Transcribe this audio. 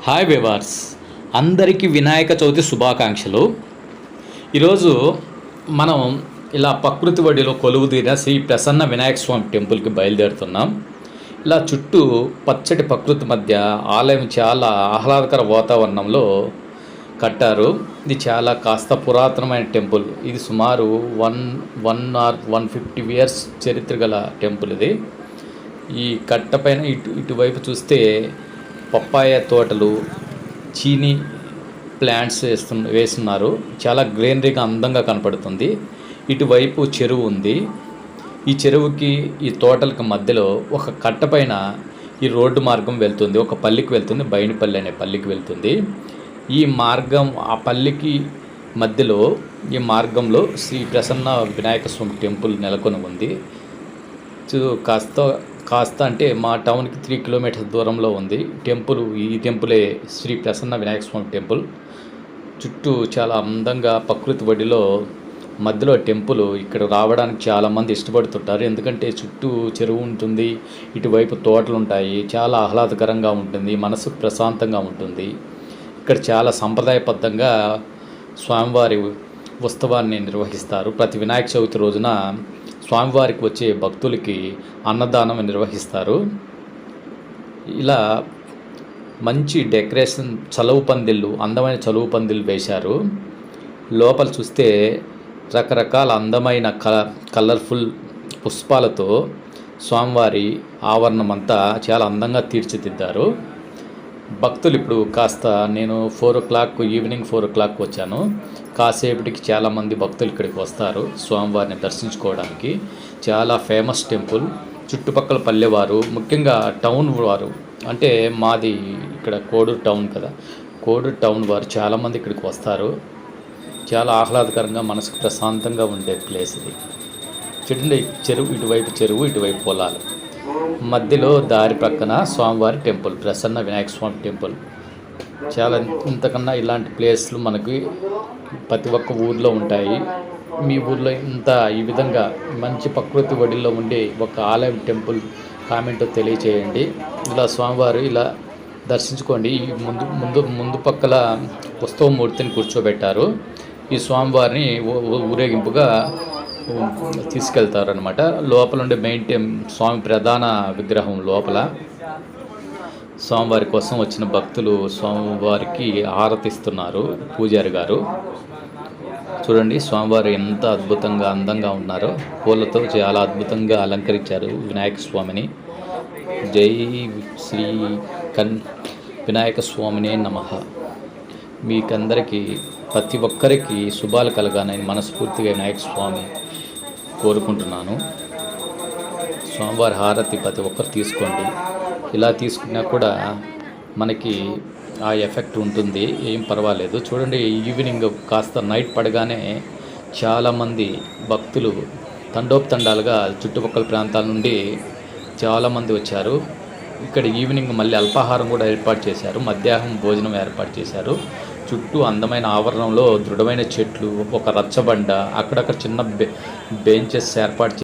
Hi viewers, అందరికీ వినాయక చవితి శుభాకాంక్షలు. ఈరోజు మనం ఇలా ప్రకృతి ఒడిలో కొలువుదీరిన శ్రీ ప్రసన్న వినాయక స్వామి టెంపుల్కి బయలుదేరుతున్నాం. ఇలా చుట్టూ పచ్చటి ప్రకృతి మధ్య ఆలయం చాలా ఆహ్లాదకర వాతావరణంలో కట్టారు. ఇది చాలా కాస్త పురాతనమైన టెంపుల్. ఇది సుమారు 150 ఇయర్స్ చరిత్ర గల టెంపుల్ ఇది. ఈ కట్టపైన ఇటువైపు చూస్తే పప్పాయ తోటలు, చీనీ ప్లాంట్స్ వేస్తున్నారు. చాలా గ్రీనరీగా అందంగా కనపడుతుంది. ఇటువైపు చెరువు ఉంది. ఈ చెరువుకి ఈ తోటలకు మధ్యలో ఒక కట్టపైన ఈ రోడ్డు మార్గం వెళ్తుంది. ఒక పల్లికి వెళ్తుంది, బైనిపల్లి అనే పల్లికి వెళ్తుంది. ఈ మార్గం ఆ పల్లికి మధ్యలో ఈ మార్గంలో శ్రీ ప్రసన్న వినాయక స్వామి టెంపుల్ నెలకొని ఉంది. కాస్త అంటే మా టౌన్కి 3 కిలోమీటర్స్ దూరంలో ఉంది ఈ టెంపులే శ్రీ ప్రసన్న వినాయక స్వామి టెంపుల్. చుట్టూ చాలా అందంగా ప్రకృతి ఒడిలో మధ్యలో టెంపుల్. ఇక్కడ రావడానికి చాలామంది ఇష్టపడుతుంటారు, ఎందుకంటే చుట్టూ చెరువు ఉంటుంది, ఇటువైపు తోటలు ఉంటాయి. చాలా ఆహ్లాదకరంగా ఉంటుంది, మనసుకు ప్రశాంతంగా ఉంటుంది. ఇక్కడ చాలా సంప్రదాయబద్ధంగా స్వామివారి ఉత్సవాన్ని నిర్వహిస్తారు. ప్రతి వినాయక చవితి రోజున స్వామివారికి వచ్చే భక్తులకి అన్నదానం నిర్వహిస్తారు. ఇలా మంచి డెకరేషన్, అందమైన చలువు పందిళ్ళు వేశారు. లోపల చూస్తే రకరకాల అందమైన కలర్ఫుల్ పుష్పాలతో స్వామివారి ఆవరణం అంతా చాలా అందంగా తీర్చిదిద్దారు. భక్తులు ఇప్పుడు నేను ఈవినింగ్ 4 o'clock వచ్చాను. కాసేపటికి చాలామంది భక్తులు ఇక్కడికి వస్తారు స్వామివారిని దర్శించుకోవడానికి. చాలా ఫేమస్ టెంపుల్. చుట్టుపక్కల పల్లెవారు, ముఖ్యంగా టౌన్ వారు, అంటే మాది ఇక్కడ కోడూరు టౌన్ కదా, కోడూరు టౌన్ వారు చాలామంది ఇక్కడికి వస్తారు. చాలా ఆహ్లాదకరంగా, మనసుకు ప్రశాంతంగా ఉండే ప్లేస్ ఇది. చూడండి, ఇటువైపు పొలాలు, మధ్యలో దారి ప్రక్కన స్వామివారి టెంపుల్, ప్రసన్న వినాయక స్వామి టెంపుల్. చాలా ఇంతకన్నా ఇలాంటి ప్లేస్లు మనకి ప్రతి ఒక్క ఊర్లో ఉంటాయి. మీ ఊర్లో ఈ విధంగా మంచి ప్రకృతి ఒడిలో ఉండే ఒక ఆలయం, టెంపుల్ కామెంట్ తెలియచేయండి. ఇలా స్వామివారు ఇలా దర్శించుకోండి. ముందు పక్కల ఉత్సవమూర్తిని కూర్చోబెట్టారు. ఈ స్వామివారిని ఊరేగింపుగా తీసుకెళ్తారనమాట. లోపల ఉండే స్వామి ప్రధాన విగ్రహం లోపల స్వామివారి కోసం వచ్చిన భక్తులు స్వామివారికి ఆరతిస్తున్నారు. పూజారి గారు చూడండి, స్వామివారు ఎంత అద్భుతంగా అందంగా ఉన్నారో. పూలతో చాలా అద్భుతంగా అలంకరించారు వినాయక స్వామిని. జై శ్రీ వినాయక స్వామినే నమః. మీకందరికీ, ప్రతి ఒక్కరికి శుభాలు కలగాలని మనస్ఫూర్తిగా వినాయక స్వామి కోరుకుంటున్నాను. స్వామివారి హారతి ప్రతి ఒక్కరు తీసుకోండి. ఇలా తీసుకున్నా కూడా మనకి ఆ ఎఫెక్ట్ ఉంటుంది, ఏం పర్వాలేదు. చూడండి, ఈవినింగ్ కాస్త నైట్ పడగానే చాలామంది భక్తులు తండోపతండాలుగా చుట్టుపక్కల ప్రాంతాల నుండి చాలామంది వచ్చారు. ఇక్కడ ఈవినింగ్ మళ్ళీ అల్పాహారం కూడా ఏర్పాటు చేశారు, మధ్యాహ్నం భోజనం ఏర్పాటు చేశారు. చుట్టూ అందమైన ఆవరణంలో దృఢమైన చెట్లు, ఒక రచ్చబండ, అక్కడక్కడ చిన్న బెంచెస్ ఏర్పాటు